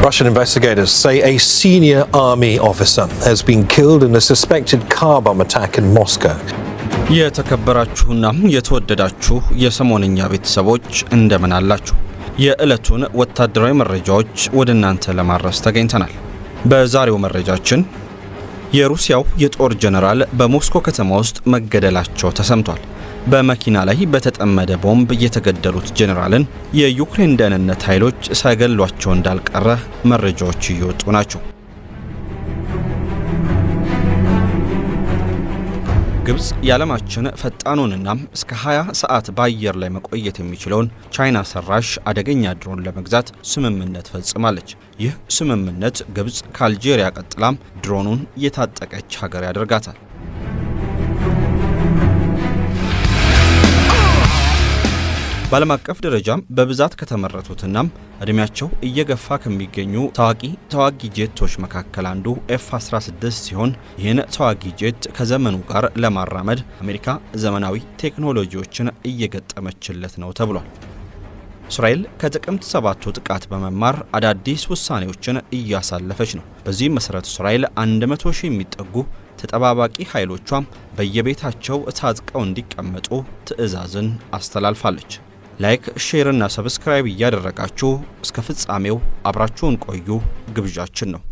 Russian investigators say a senior army officer has been killed in a suspected car bomb attack in Moscow. የተከበራችሁና የተወደዳችሁ የሰሞንኛ ቤተሰቦች እንደምን አላችሁ? የዕለቱን ወታደራዊ መረጃዎች ወደናንተ ለማድረስ ተገኝተናል። በዛሬው መረጃችን የሩሲያው የጦር ጀነራል በሞስኮ ከተማ ውስጥ መገደላቸው ተሰምቷል። በመኪና ላይ በተጠመደ ቦምብ የተገደሉት ጀነራልን የዩክሬን ደህንነት ኃይሎች ሳይገሏቸው እንዳልቀረ መረጃዎች እየወጡ ናቸው። ግብጽ የዓለማችን ፈጣኑንና እስከ 20 ሰዓት በአየር ላይ መቆየት የሚችለውን ቻይና ሰራሽ አደገኛ ድሮን ለመግዛት ስምምነት ፈጽማለች። ይህ ስምምነት ግብጽ ከአልጄሪያ ቀጥላም ድሮኑን የታጠቀች ሀገር ያደርጋታል። በዓለም አቀፍ ደረጃም በብዛት ከተመረቱትና እድሜያቸው እየገፋ ከሚገኙ ተዋጊ ጄቶች መካከል አንዱ F-16 ሲሆን ይህን ተዋጊ ጄት ከዘመኑ ጋር ለማራመድ አሜሪካ ዘመናዊ ቴክኖሎጂዎችን እየገጠመችለት ነው ተብሏል። እስራኤል ከጥቅምት 7ቱ ጥቃት በመማር አዳዲስ ውሳኔዎችን እያሳለፈች ነው። በዚህ መሰረት እስራኤል 100,000 የሚጠጉ ተጠባባቂ ኃይሎቿም በየቤታቸው ታጥቀው እንዲቀመጡ ትዕዛዝን አስተላልፋለች። ላይክ፣ ሼር እና ሰብስክራይብ እያደረጋችሁ እስከ ፍጻሜው አብራችሁን ቆዩ ግብዣችን ነው።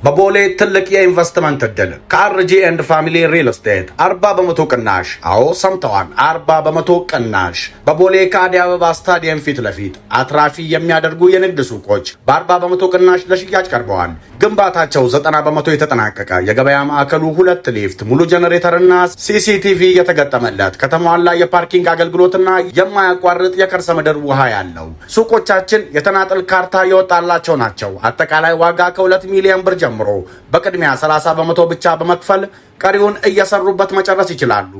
በቦሌ ትልቅ የኢንቨስትመንት እድል ከአርጂ ኤንድ ፋሚሊ ሪል ስቴት 40% ቅናሽ። አዎ ሰምተዋል፣ 40% ቅናሽ። በቦሌ ከአዲስ አበባ ስታዲየም ፊት ለፊት አትራፊ የሚያደርጉ የንግድ ሱቆች በ40% ቅናሽ ለሽያጭ ቀርበዋል። ግንባታቸው 90% የተጠናቀቀ የገበያ ማዕከሉ 2 ሊፍት፣ ሙሉ ጄኔሬተርና ሲሲቲቪ የተገጠመለት ከተሟላ የፓርኪንግ አገልግሎትና የማያቋርጥ የከርሰ ምድር ውሃ ያለው ሱቆቻችን የተናጠል ካርታ የወጣላቸው ናቸው። አጠቃላይ ዋጋ ከ2 ሚሊዮን ብር ጀምሮ በቅድሚያ 30% ብቻ በመክፈል ቀሪውን እየሰሩበት መጨረስ ይችላሉ።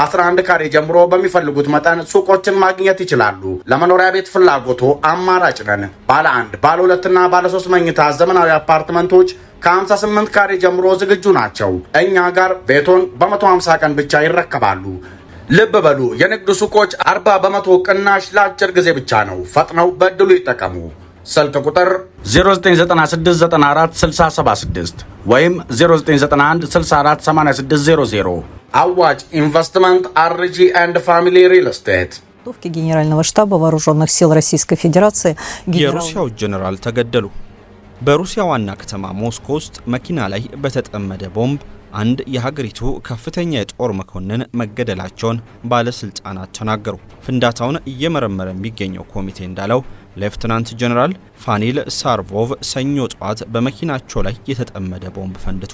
11 ካሬ ጀምሮ በሚፈልጉት መጠን ሱቆችን ማግኘት ይችላሉ። ለመኖሪያ ቤት ፍላጎቱ አማራጭ ነን። ባለ 1፣ ባለ 2 እና ባለ 3 መኝታ ዘመናዊ አፓርትመንቶች ከ58 ካሬ ጀምሮ ዝግጁ ናቸው። እኛ ጋር ቤቶን በ150 ቀን ብቻ ይረከባሉ። ልብ በሉ፣ የንግድ ሱቆች 40% ቅናሽ ለአጭር ጊዜ ብቻ ነው። ፈጥነው በእድሉ ይጠቀሙ። ስልክ ቁጥር 0996946076 ወይም 0991648600። አዋጭ ኢንቨስትመንት አርጂ ኤንድ ፋሚሊ ሪል ስቴት። Генерального штаба вооруженных сил Российской Федерации የሩሲያው ጀነራል ተገደሉ። በሩሲያ ዋና ከተማ ሞስኮ ውስጥ መኪና ላይ በተጠመደ ቦምብ አንድ የሀገሪቱ ከፍተኛ የጦር መኮንን መገደላቸውን ባለስልጣናት ተናገሩ። ፍንዳታውን እየመረመረ የሚገኘው ኮሚቴ እንዳለው ሌፍትናንት ጀነራል ፋኒል ሳርቮቭ ሰኞ ጠዋት በመኪናቸው ላይ የተጠመደ ቦምብ ፈንድቶ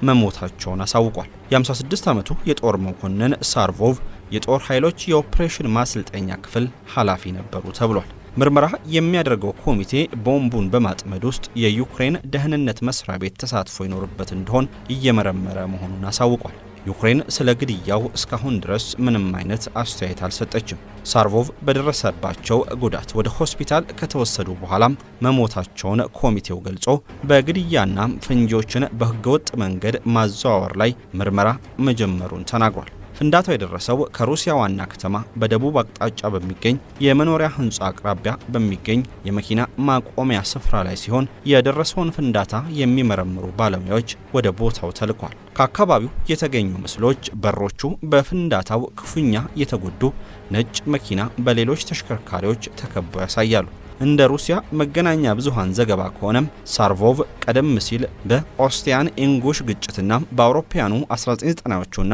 መሞታቸውን አሳውቋል። የ56 ዓመቱ የጦር መኮንን ሳርቮቭ የጦር ኃይሎች የኦፕሬሽን ማሰልጠኛ ክፍል ኃላፊ ነበሩ ተብሏል። ምርመራ የሚያደርገው ኮሚቴ ቦምቡን በማጥመድ ውስጥ የዩክሬን ደህንነት መስሪያ ቤት ተሳትፎ ይኖርበት እንደሆን እየመረመረ መሆኑን አሳውቋል። ዩክሬን ስለ ግድያው እስካሁን ድረስ ምንም አይነት አስተያየት አልሰጠችም። ሳርቮቭ በደረሰባቸው ጉዳት ወደ ሆስፒታል ከተወሰዱ በኋላም መሞታቸውን ኮሚቴው ገልጾ በግድያና ፈንጂዎችን በህገወጥ መንገድ ማዘዋወር ላይ ምርመራ መጀመሩን ተናግሯል። ፍንዳታው የደረሰው ከሩሲያ ዋና ከተማ በደቡብ አቅጣጫ በሚገኝ የመኖሪያ ህንጻ አቅራቢያ በሚገኝ የመኪና ማቆሚያ ስፍራ ላይ ሲሆን የደረሰውን ፍንዳታ የሚመረምሩ ባለሙያዎች ወደ ቦታው ተልኳል። ከአካባቢው የተገኙ ምስሎች በሮቹ በፍንዳታው ክፉኛ የተጎዱ ነጭ መኪና በሌሎች ተሽከርካሪዎች ተከበው ያሳያሉ። እንደ ሩሲያ መገናኛ ብዙሃን ዘገባ ከሆነም ሳርቮቭ ቀደም ሲል በኦስቲያን ኢንጉሽ ግጭትና በአውሮፓውያኑ 1990ዎቹና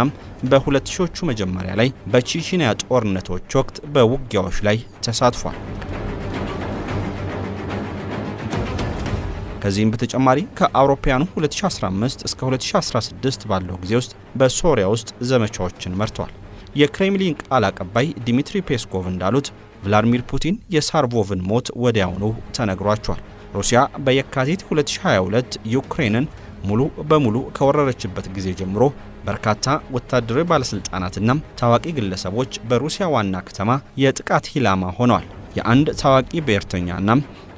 በ2000ዎቹ መጀመሪያ ላይ በቼቼንያ ጦርነቶች ወቅት በውጊያዎች ላይ ተሳትፏል። ከዚህም በተጨማሪ ከአውሮፓውያኑ 2015 እስከ 2016 ባለው ጊዜ ውስጥ በሶሪያ ውስጥ ዘመቻዎችን መርቷል። የክሬምሊን ቃል አቀባይ ዲሚትሪ ፔስኮቭ እንዳሉት ቭላድሚር ፑቲን የሳርቮቭን ሞት ወዲያውኑ ተነግሯቸዋል። ሩሲያ በየካቲት 2022 ዩክሬንን ሙሉ በሙሉ ከወረረችበት ጊዜ ጀምሮ በርካታ ወታደራዊ ባለስልጣናትና ታዋቂ ግለሰቦች በሩሲያ ዋና ከተማ የጥቃት ኢላማ ሆነዋል። የአንድ ታዋቂ ብሔርተኛና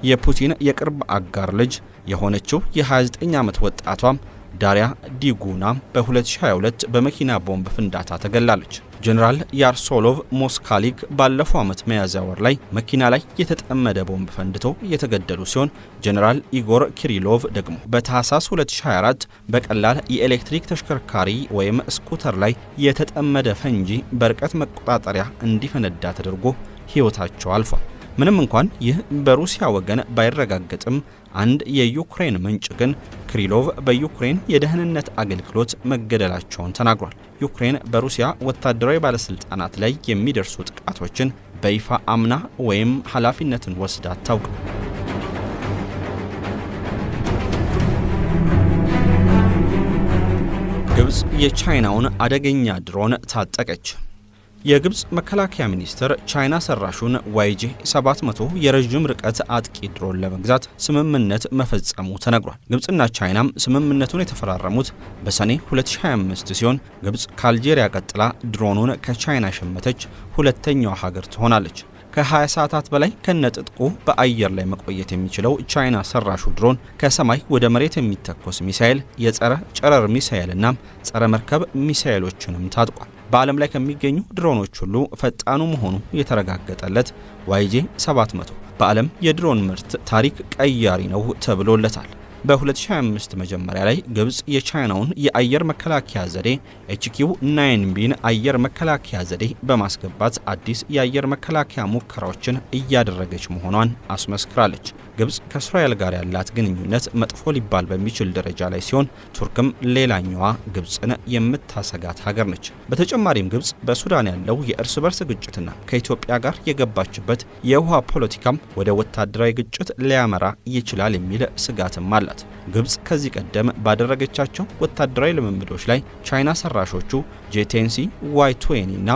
የፑቲን የቅርብ አጋር ልጅ የሆነችው የ29 ዓመት ወጣቷም ዳሪያ ዲጉና በ2022 በመኪና ቦምብ ፍንዳታ ተገላለች። ጀነራል ያርሶሎቭ ሞስካሊክ ባለፈው ዓመት ሚያዝያ ወር ላይ መኪና ላይ የተጠመደ ቦምብ ፈንድቶ የተገደሉ ሲሆን ጀነራል ኢጎር ኪሪሎቭ ደግሞ በታህሳስ 2024 በቀላል የኤሌክትሪክ ተሽከርካሪ ወይም ስኩተር ላይ የተጠመደ ፈንጂ በርቀት መቆጣጠሪያ እንዲፈነዳ ተደርጎ ሕይወታቸው አልፏል። ምንም እንኳን ይህ በሩሲያ ወገን ባይረጋገጥም አንድ የዩክሬን ምንጭ ግን ክሪሎቭ በዩክሬን የደህንነት አገልግሎት መገደላቸውን ተናግሯል። ዩክሬን በሩሲያ ወታደራዊ ባለስልጣናት ላይ የሚደርሱ ጥቃቶችን በይፋ አምና ወይም ኃላፊነትን ወስዳ አታውቅም። ግብጽ የቻይናውን አደገኛ ድሮን ታጠቀች። የግብጽ መከላከያ ሚኒስትር ቻይና ሰራሹን ዋይጄ 700 የረጅም ርቀት አጥቂ ድሮን ለመግዛት ስምምነት መፈጸሙ ተነግሯል። ግብጽና ቻይናም ስምምነቱን የተፈራረሙት በሰኔ 2025 ሲሆን ግብጽ ከአልጄሪያ ቀጥላ ድሮኑን ከቻይና ሸመተች ሁለተኛዋ ሀገር ትሆናለች። ከ20 ሰዓታት በላይ ከነጥጥቁ በአየር ላይ መቆየት የሚችለው ቻይና ሰራሹ ድሮን ከሰማይ ወደ መሬት የሚተኮስ ሚሳኤል፣ የጸረ ጨረር ሚሳኤልና ጸረ መርከብ ሚሳኤሎችንም ታጥቋል። በዓለም ላይ ከሚገኙ ድሮኖች ሁሉ ፈጣኑ መሆኑ የተረጋገጠለት ዋይጄ 700 በዓለም የድሮን ምርት ታሪክ ቀያሪ ነው ተብሎለታል። በ2025 መጀመሪያ ላይ ግብጽ የቻይናውን የአየር መከላከያ ዘዴ HQ-9Bን አየር መከላከያ ዘዴ በማስገባት አዲስ የአየር መከላከያ ሙከራዎችን እያደረገች መሆኗን አስመስክራለች። ግብጽ ከእስራኤል ጋር ያላት ግንኙነት መጥፎ ሊባል በሚችል ደረጃ ላይ ሲሆን ቱርክም ሌላኛዋ ግብጽን የምታሰጋት ሀገር ነች። በተጨማሪም ግብጽ በሱዳን ያለው የእርስ በርስ ግጭትና ከኢትዮጵያ ጋር የገባችበት የውሃ ፖለቲካም ወደ ወታደራዊ ግጭት ሊያመራ ይችላል የሚል ስጋትም አላት። ግብጽ ከዚህ ቀደም ባደረገቻቸው ወታደራዊ ልምምዶች ላይ ቻይና ሰራሾቹ ጄቴንሲ ዋይ20 እና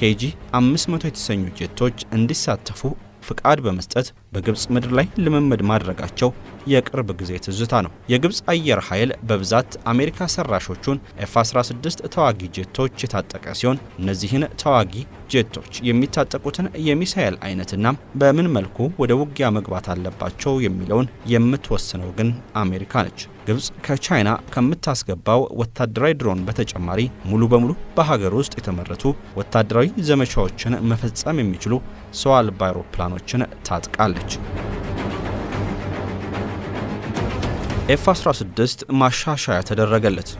KG-500 የተሰኙ ጄቶች እንዲሳተፉ ፍቃድ በመስጠት በግብጽ ምድር ላይ ልምምድ ማድረጋቸው የቅርብ ጊዜ ትዝታ ነው። የግብጽ አየር ኃይል በብዛት አሜሪካ ሰራሾቹን F-16 ተዋጊ ጄቶች የታጠቀ ሲሆን እነዚህን ተዋጊ ጄቶች የሚታጠቁትን የሚሳኤል አይነትና በምን መልኩ ወደ ውጊያ መግባት አለባቸው የሚለውን የምትወስነው ግን አሜሪካ ነች። ግብጽ ከቻይና ከምታስገባው ወታደራዊ ድሮን በተጨማሪ ሙሉ በሙሉ በሀገር ውስጥ የተመረቱ ወታደራዊ ዘመቻዎችን መፈጸም የሚችሉ ሰው አልባ አውሮፕላኖችን ታጥቃለች። F-16 ማሻሻያ ተደረገለት።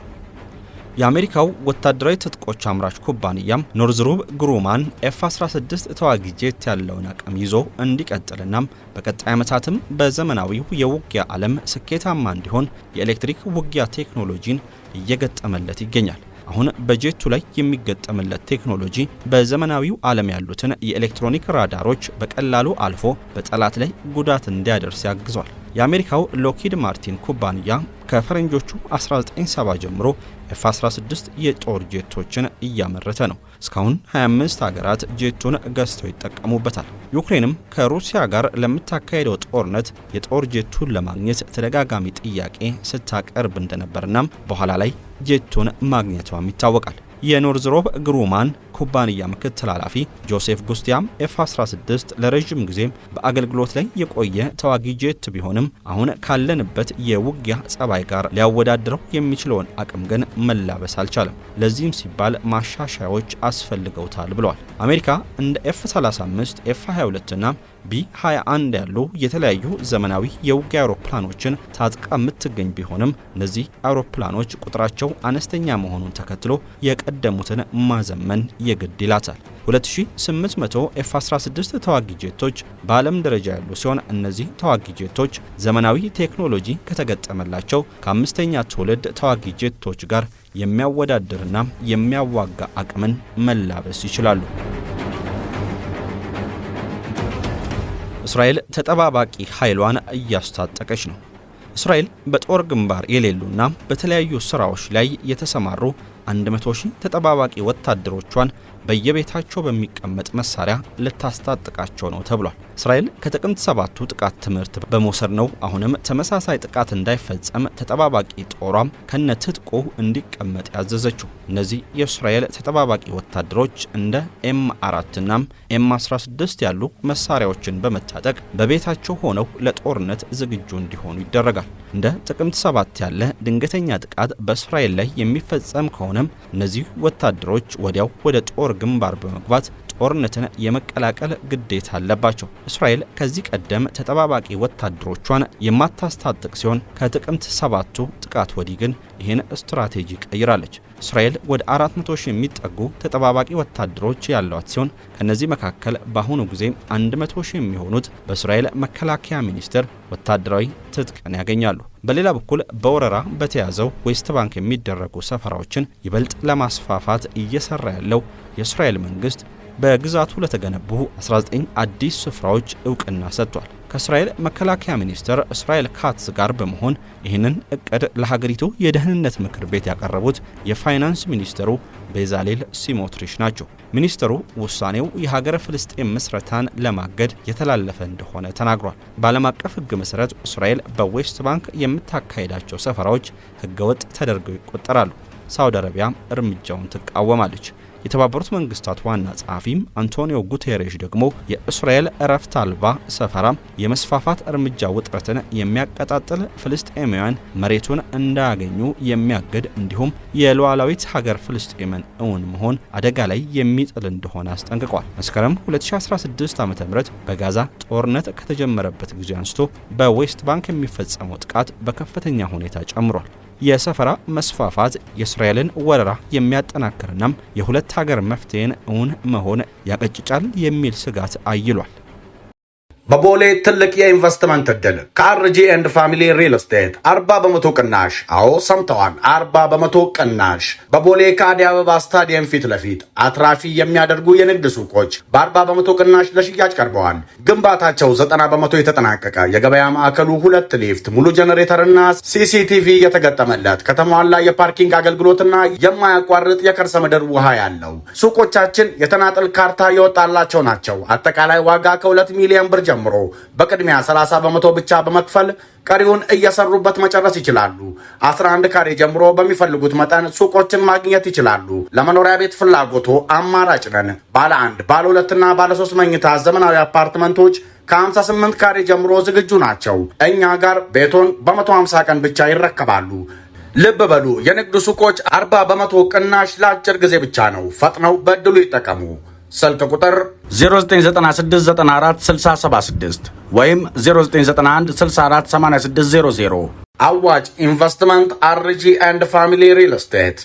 የአሜሪካው ወታደራዊ ትጥቆች አምራች ኩባንያም ኖርዝሩብ ግሩማን F-16 ተዋጊ ጄት ያለውን አቅም ይዞ እንዲቀጥልና በቀጣይ ዓመታትም በዘመናዊው የውጊያ ዓለም ስኬታማ እንዲሆን የኤሌክትሪክ ውጊያ ቴክኖሎጂን እየገጠመለት ይገኛል። አሁን በጄቱ ላይ የሚገጠምለት ቴክኖሎጂ በዘመናዊው ዓለም ያሉትን የኤሌክትሮኒክ ራዳሮች በቀላሉ አልፎ በጠላት ላይ ጉዳት እንዲያደርስ ያግዟል። የአሜሪካው ሎኪድ ማርቲን ኩባንያ ከፈረንጆቹ 1970 ጀምሮ F-16 የጦር ጄቶችን እያመረተ ነው። እስካሁን 25 ሀገራት ጄቱን ገዝተው ይጠቀሙበታል። ዩክሬንም ከሩሲያ ጋር ለምታካሄደው ጦርነት የጦር ጄቱን ለማግኘት ተደጋጋሚ ጥያቄ ስታቀርብ እንደነበርና በኋላ ላይ ጄቱን ማግኘቷም ይታወቃል። የኖርዝሮብ ግሩማን ኩባንያ ምክትል ኃላፊ ጆሴፍ ጉስቲያም F-16 ለረጅም ጊዜም በአገልግሎት ላይ የቆየ ተዋጊ ጄት ቢሆንም አሁን ካለንበት የውጊያ ጸባይ ጋር ሊያወዳድረው የሚችለውን አቅም ግን መላበስ አልቻለም። ለዚህም ሲባል ማሻሻያዎች አስፈልገውታል ብለዋል። አሜሪካ እንደ F-35፣ F-22 እና B-21 ያሉ የተለያዩ ዘመናዊ የውጊያ አውሮፕላኖችን ታጥቃ የምትገኝ ቢሆንም እነዚህ አውሮፕላኖች ቁጥራቸው አነስተኛ መሆኑን ተከትሎ የቀደሙትን ማዘመን የግድ ይላታል። 2800 F-16 ተዋጊ ጄቶች በዓለም ደረጃ ያሉ ሲሆን እነዚህ ተዋጊ ጄቶች ዘመናዊ ቴክኖሎጂ ከተገጠመላቸው ከአምስተኛ ትውልድ ተዋጊ ጄቶች ጋር የሚያወዳድርና የሚያዋጋ አቅምን መላበስ ይችላሉ። እስራኤል ተጠባባቂ ኃይሏን እያስታጠቀች ነው። እስራኤል በጦር ግንባር የሌሉና በተለያዩ ስራዎች ላይ የተሰማሩ 100,000 ተጠባባቂ ወታደሮቿን በየቤታቸው በሚቀመጥ መሳሪያ ልታስታጥቃቸው ነው ተብሏል። እስራኤል ከጥቅምት 7ቱ ጥቃት ትምህርት በመውሰድ ነው አሁንም ተመሳሳይ ጥቃት እንዳይፈጸም ተጠባባቂ ጦሯም ከነትጥቁ እንዲቀመጥ ያዘዘችው። እነዚህ የእስራኤል ተጠባባቂ ወታደሮች እንደ M4 እና M16 ያሉ መሳሪያዎችን በመታጠቅ በቤታቸው ሆነው ለጦርነት ዝግጁ እንዲሆኑ ይደረጋል። እንደ ጥቅምት 7 ያለ ድንገተኛ ጥቃት በእስራኤል ላይ የሚፈጸም ከሆነም እነዚህ ወታደሮች ወዲያው ወደ ጦር ግንባር በመግባት ጦርነትን የመቀላቀል ግዴታ አለባቸው። እስራኤል ከዚህ ቀደም ተጠባባቂ ወታደሮቿን የማታስታጥቅ ሲሆን ከጥቅምት 7ቱ ጥቃት ወዲህ ግን ይህን ስትራቴጂ ቀይራለች። እስራኤል ወደ 400 ሺህ የሚጠጉ ተጠባባቂ ወታደሮች ያሏት ሲሆን ከነዚህ መካከል በአሁኑ ጊዜ 100 ሺህ የሚሆኑት በእስራኤል መከላከያ ሚኒስቴር ወታደራዊ ትጥቅን ያገኛሉ። በሌላ በኩል በወረራ በተያዘው ዌስት ባንክ የሚደረጉ ሰፈራዎችን ይበልጥ ለማስፋፋት እየሰራ ያለው የእስራኤል መንግስት በግዛቱ ለተገነቡ 19 አዲስ ስፍራዎች እውቅና ሰጥቷል። ከእስራኤል መከላከያ ሚኒስትር እስራኤል ካትዝ ጋር በመሆን ይህንን እቅድ ለሀገሪቱ የደህንነት ምክር ቤት ያቀረቡት የፋይናንስ ሚኒስትሩ ቤዛሌል ስሞትሪች ናቸው። ሚኒስትሩ ውሳኔው የሀገረ ፍልስጤም ምስረታን ለማገድ የተላለፈ እንደሆነ ተናግሯል። በዓለም አቀፍ ሕግ መሰረት እስራኤል በዌስት ባንክ የምታካሄዳቸው ሰፈራዎች ሕገወጥ ተደርገው ይቆጠራሉ። ሳውዲ አረቢያ እርምጃውን ትቃወማለች። የተባበሩት መንግስታት ዋና ጸሐፊም አንቶኒዮ ጉቴሬሽ ደግሞ የእስራኤል እረፍት አልባ ሰፈራ የመስፋፋት እርምጃ ውጥረትን የሚያቀጣጥል፣ ፍልስጤማውያን መሬቱን እንዳያገኙ የሚያግድ እንዲሁም የሉዓላዊት ሀገር ፍልስጤምን እውን መሆን አደጋ ላይ የሚጥል እንደሆነ አስጠንቅቋል። መስከረም 2016 ዓ.ም በጋዛ ጦርነት ከተጀመረበት ጊዜ አንስቶ በዌስት ባንክ የሚፈጸመው ጥቃት በከፍተኛ ሁኔታ ጨምሯል። የሰፈራ መስፋፋት የእስራኤልን ወረራ የሚያጠናክርና የሁለት ሀገር መፍትሄን እውን መሆን ያቀጭጫል የሚል ስጋት አይሏል። በቦሌ ትልቅ የኢንቨስትመንት እድል ከአርጂ ኤንድ ፋሚሊ ሪል ስቴት 40 በመቶ ቅናሽ። አዎ ሰምተዋል፣ 40 በመቶ ቅናሽ። በቦሌ ከአዲስ አበባ ስታዲየም ፊት ለፊት አትራፊ የሚያደርጉ የንግድ ሱቆች በ40 በመቶ ቅናሽ ለሽያጭ ቀርበዋል። ግንባታቸው 90 በመቶ የተጠናቀቀ የገበያ ማዕከሉ 2 ሊፍት፣ ሙሉ ጄኔሬተርና ሲሲቲቪ የተገጠመለት ከተሟላ የፓርኪንግ አገልግሎትና የማያቋርጥ የከርሰ ምድር ውሃ ያለው ሱቆቻችን የተናጠል ካርታ የወጣላቸው ናቸው። አጠቃላይ ዋጋ ከ2 ሚሊዮን ብር ጀምሮ በቅድሚያ 30 በመቶ ብቻ በመክፈል ቀሪውን እየሰሩበት መጨረስ ይችላሉ። 11 ካሬ ጀምሮ በሚፈልጉት መጠን ሱቆችን ማግኘት ይችላሉ። ለመኖሪያ ቤት ፍላጎቶ አማራጭ ነን። ባለ 1፣ ባለ 2 እና ባለ 3 መኝታ ዘመናዊ አፓርትመንቶች ከ58 ካሬ ጀምሮ ዝግጁ ናቸው። እኛ ጋር ቤቶን በ150 ቀን ብቻ ይረከባሉ። ልብ በሉ፣ የንግድ ሱቆች 40 በመቶ ቅናሽ ለአጭር ጊዜ ብቻ ነው። ፈጥነው በእድሉ ይጠቀሙ። ስልክ ቁጥር 0996946076 ወይም 0991648600። አዋጭ ኢንቨስትመንት አርጂ ኤንድ ፋሚሊ ሪል ስቴት